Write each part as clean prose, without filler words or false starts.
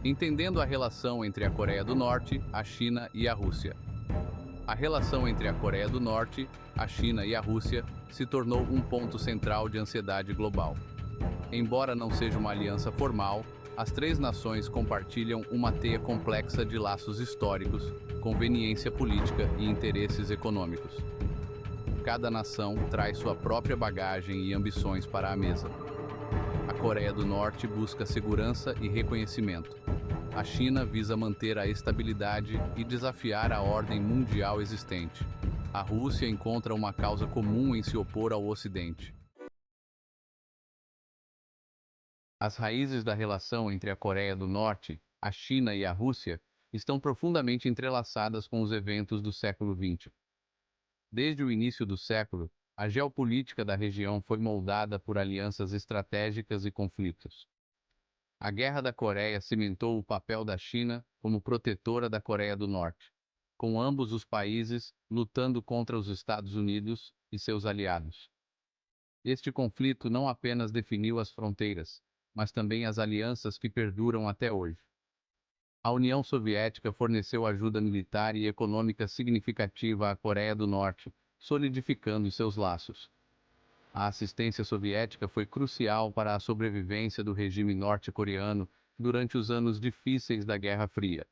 Entendendo a relação entre a Coreia do Norte, a China e a Rússia. A relação entre a Coreia do Norte, a China e a Rússia se tornou um ponto central de ansiedade global. Embora não seja uma aliança formal, as três nações compartilham uma teia complexa de laços históricos, conveniência política e interesses econômicos. Cada nação traz sua própria bagagem e ambições para a mesa. A Coreia do Norte busca segurança e reconhecimento. A China visa manter a estabilidade e desafiar a ordem mundial existente. A Rússia encontra uma causa comum em se opor ao Ocidente. As raízes da relação entre a Coreia do Norte, a China e a Rússia estão profundamente entrelaçadas com os eventos do século XX. Desde o início do século, a geopolítica da região foi moldada por alianças estratégicas e conflitos. A Guerra da Coreia cimentou o papel da China como protetora da Coreia do Norte, com ambos os países lutando contra os Estados Unidos e seus aliados. Este conflito não apenas definiu as fronteiras, mas também as alianças que perduram até hoje. A União Soviética forneceu ajuda militar e econômica significativa à Coreia do Norte, solidificando seus laços. A assistência soviética foi crucial para a sobrevivência do regime norte-coreano durante os anos difíceis da Guerra Fria.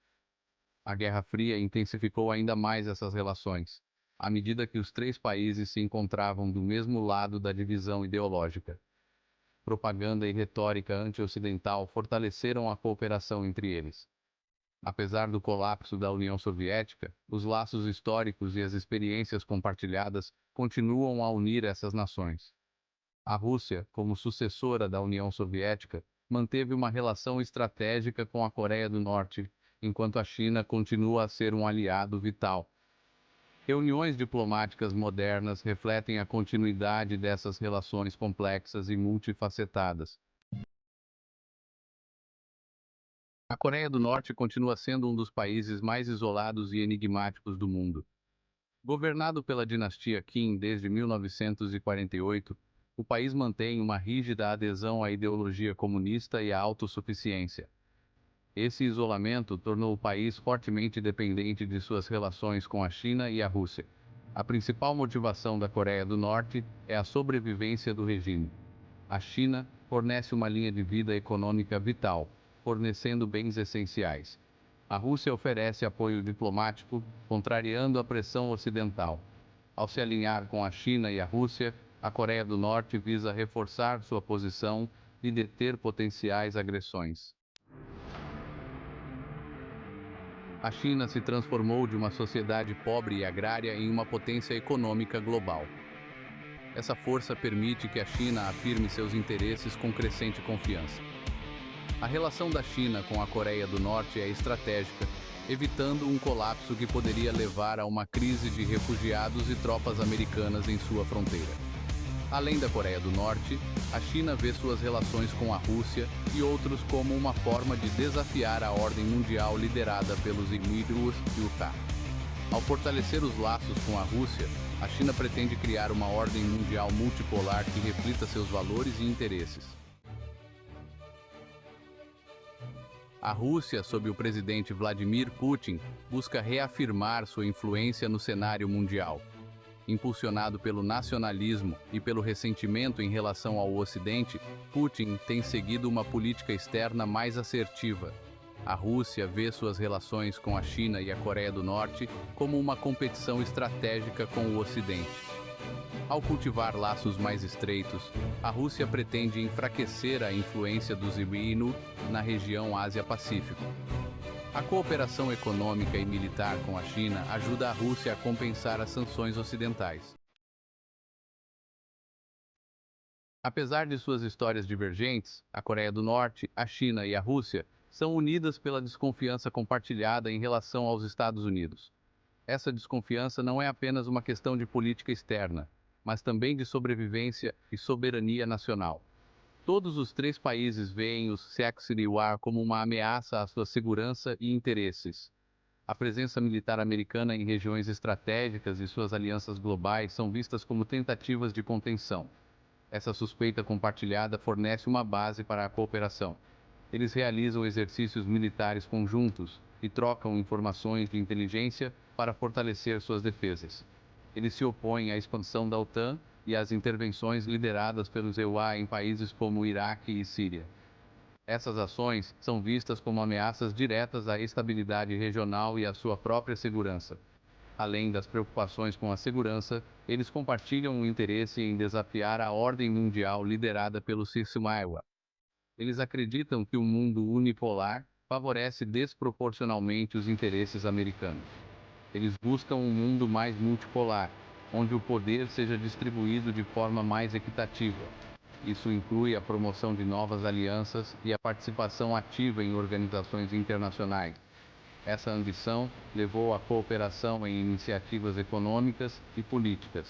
A Guerra Fria intensificou ainda mais essas relações, à medida que os três países se encontravam do mesmo lado da divisão ideológica. Propaganda e retórica anti-ocidental fortaleceram a cooperação entre eles. Apesar do colapso da União Soviética, os laços históricos e as experiências compartilhadas continuam a unir essas nações. A Rússia, como sucessora da União Soviética, manteve uma relação estratégica com a Coreia do Norte, enquanto a China continua a ser um aliado vital. Reuniões diplomáticas modernas refletem a continuidade dessas relações complexas e multifacetadas. A Coreia do Norte continua sendo um dos países mais isolados e enigmáticos do mundo. Governado pela dinastia Kim desde 1948, o país mantém uma rígida adesão à ideologia comunista e à autossuficiência. Esse isolamento tornou o país fortemente dependente de suas relações com a China e a Rússia. A principal motivação da Coreia do Norte é a sobrevivência do regime. A China fornece uma linha de vida econômica vital, fornecendo bens essenciais. A Rússia oferece apoio diplomático, contrariando a pressão ocidental. Ao se alinhar com a China e a Rússia, a Coreia do Norte visa reforçar sua posição e deter potenciais agressões. A China se transformou de uma sociedade pobre e agrária em uma potência econômica global. Essa força permite que a China afirme seus interesses com crescente confiança. A relação da China com a Coreia do Norte é estratégica, evitando um colapso que poderia levar a uma crise de refugiados e tropas americanas em sua fronteira. Além da Coreia do Norte, a China vê suas relações com a Rússia e outros como uma forma de desafiar a ordem mundial liderada pelos iníquos e o K. Ao fortalecer os laços com a Rússia, a China pretende criar uma ordem mundial multipolar que reflita seus valores e interesses. A Rússia, sob o presidente Vladimir Putin, busca reafirmar sua influência no cenário mundial. Impulsionado pelo nacionalismo e pelo ressentimento em relação ao Ocidente, Putin tem seguido uma política externa mais assertiva. A Rússia vê suas relações com a China e a Coreia do Norte como uma competição estratégica com o Ocidente. Ao cultivar laços mais estreitos, a Rússia pretende enfraquecer a influência dos Iinu na região Ásia-Pacífico. A cooperação econômica e militar com a China ajuda a Rússia a compensar as sanções ocidentais. Apesar de suas histórias divergentes, a Coreia do Norte, a China e a Rússia são unidas pela desconfiança compartilhada em relação aos Estados Unidos. Essa desconfiança não é apenas uma questão de política externa, mas também de sobrevivência e soberania nacional. Todos os três países veem os Seax-Iriwar como uma ameaça à sua segurança e interesses. A presença militar americana em regiões estratégicas e suas alianças globais são vistas como tentativas de contenção. Essa suspeita compartilhada fornece uma base para a cooperação. Eles realizam exercícios militares conjuntos e trocam informações de inteligência para fortalecer suas defesas. Eles se opõem à expansão da OTAN e às intervenções lideradas pelos EUA em países como Iraque e Síria. Essas ações são vistas como ameaças diretas à estabilidade regional e à sua própria segurança. Além das preocupações com a segurança, eles compartilham um interesse em desafiar a ordem mundial liderada pelo Ceasefire. Eles acreditam que o mundo unipolar favorece desproporcionalmente os interesses americanos. Eles buscam um mundo mais multipolar, onde o poder seja distribuído de forma mais equitativa. Isso inclui a promoção de novas alianças e a participação ativa em organizações internacionais. Essa ambição levou à cooperação em iniciativas econômicas e políticas.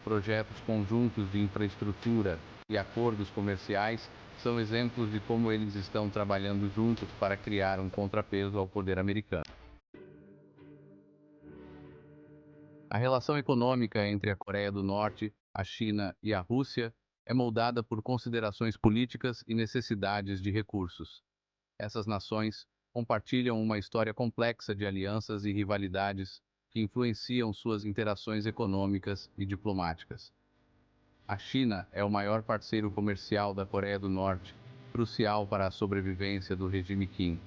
Projetos conjuntos de infraestrutura e acordos comerciais são exemplos de como eles estão trabalhando juntos para criar um contrapeso ao poder americano. A relação econômica entre a Coreia do Norte, a China e a Rússia é moldada por considerações políticas e necessidades de recursos. Essas nações compartilham uma história complexa de alianças e rivalidades que influenciam suas interações econômicas e diplomáticas. A China é o maior parceiro comercial da Coreia do Norte, crucial para a sobrevivência do regime Kim.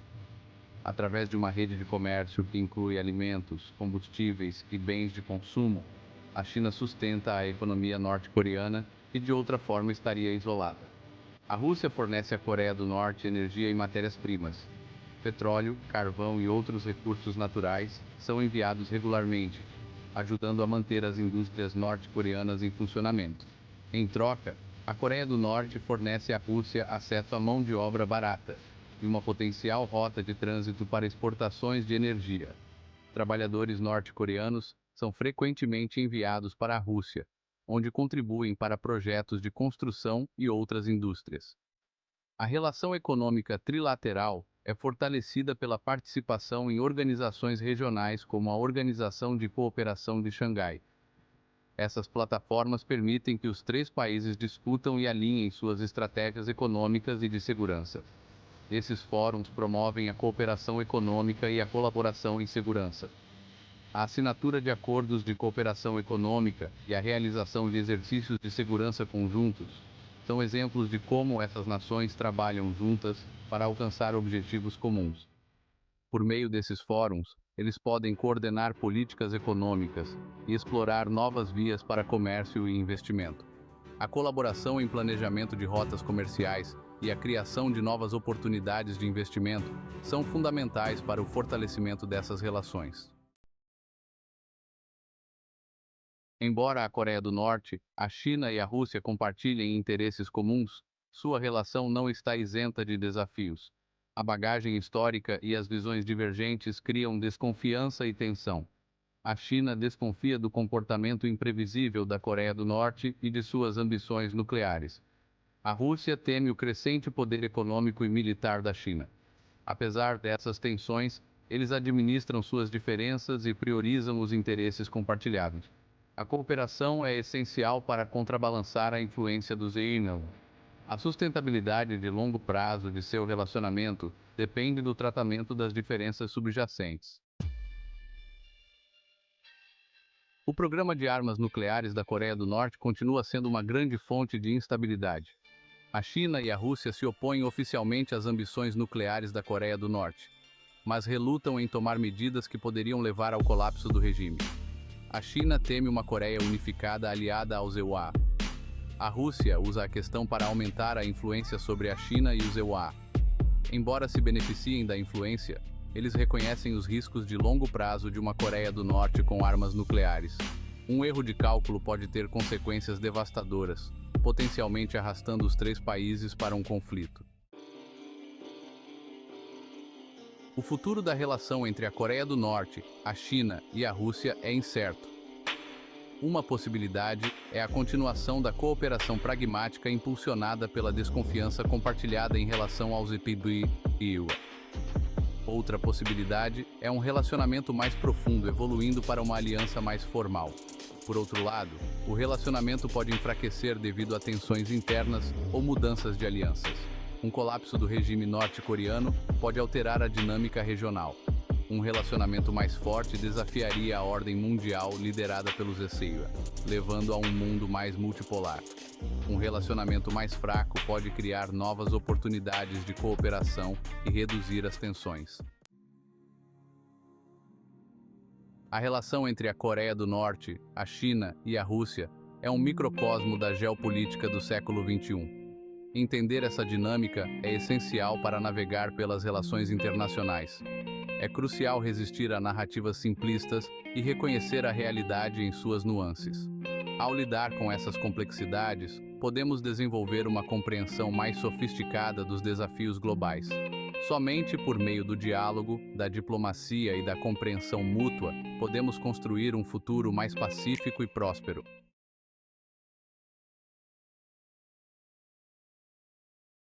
Através de uma rede de comércio que inclui alimentos, combustíveis e bens de consumo, a China sustenta a economia norte-coreana, que de outra forma estaria isolada. A Rússia fornece à Coreia do Norte energia e matérias-primas. Petróleo, carvão e outros recursos naturais são enviados regularmente, ajudando a manter as indústrias norte-coreanas em funcionamento. Em troca, a Coreia do Norte fornece à Rússia acesso a mão de obra barata e uma potencial rota de trânsito para exportações de energia. Trabalhadores norte-coreanos são frequentemente enviados para a Rússia, onde contribuem para projetos de construção e outras indústrias. A relação econômica trilateral é fortalecida pela participação em organizações regionais como a Organização de Cooperação de Xangai. Essas plataformas permitem que os três países discutam e alinhem suas estratégias econômicas e de segurança. Esses fóruns promovem a cooperação econômica e a colaboração em segurança. A assinatura de acordos de cooperação econômica e a realização de exercícios de segurança conjuntos são exemplos de como essas nações trabalham juntas para alcançar objetivos comuns. Por meio desses fóruns, eles podem coordenar políticas econômicas e explorar novas vias para comércio e investimento. A colaboração em planejamento de rotas comerciais e a criação de novas oportunidades de investimento são fundamentais para o fortalecimento dessas relações. Embora a Coreia do Norte, a China e a Rússia compartilhem interesses comuns, sua relação não está isenta de desafios. A bagagem histórica e as visões divergentes criam desconfiança e tensão. A China desconfia do comportamento imprevisível da Coreia do Norte e de suas ambições nucleares. A Rússia teme o crescente poder econômico e militar da China. Apesar dessas tensões, eles administram suas diferenças e priorizam os interesses compartilhados. A cooperação é essencial para contrabalançar a influência dos EINAL. A sustentabilidade de longo prazo de seu relacionamento depende do tratamento das diferenças subjacentes. O programa de armas nucleares da Coreia do Norte continua sendo uma grande fonte de instabilidade. A China e a Rússia se opõem oficialmente às ambições nucleares da Coreia do Norte, mas relutam em tomar medidas que poderiam levar ao colapso do regime. A China teme uma Coreia unificada aliada aos EUA. A Rússia usa a questão para aumentar a influência sobre a China e os EUA. Embora se beneficiem da influência, eles reconhecem os riscos de longo prazo de uma Coreia do Norte com armas nucleares. Um erro de cálculo pode ter consequências devastadoras, potencialmente arrastando os três países para um conflito. O futuro da relação entre a Coreia do Norte, a China e a Rússia é incerto. Uma possibilidade é a continuação da cooperação pragmática impulsionada pela desconfiança compartilhada em relação aos EPB e EUA. Outra possibilidade é um relacionamento mais profundo evoluindo para uma aliança mais formal. Por outro lado, o relacionamento pode enfraquecer devido a tensões internas ou mudanças de alianças. Um colapso do regime norte-coreano pode alterar a dinâmica regional. Um relacionamento mais forte desafiaria a ordem mundial liderada pelos Joseon, levando a um mundo mais multipolar. Um relacionamento mais fraco pode criar novas oportunidades de cooperação e reduzir as tensões. A relação entre a Coreia do Norte, a China e a Rússia é um microcosmo da geopolítica do século XXI. Entender essa dinâmica é essencial para navegar pelas relações internacionais. É crucial resistir a narrativas simplistas e reconhecer a realidade em suas nuances. Ao lidar com essas complexidades, podemos desenvolver uma compreensão mais sofisticada dos desafios globais. Somente por meio do diálogo, da diplomacia e da compreensão mútua, podemos construir um futuro mais pacífico e próspero.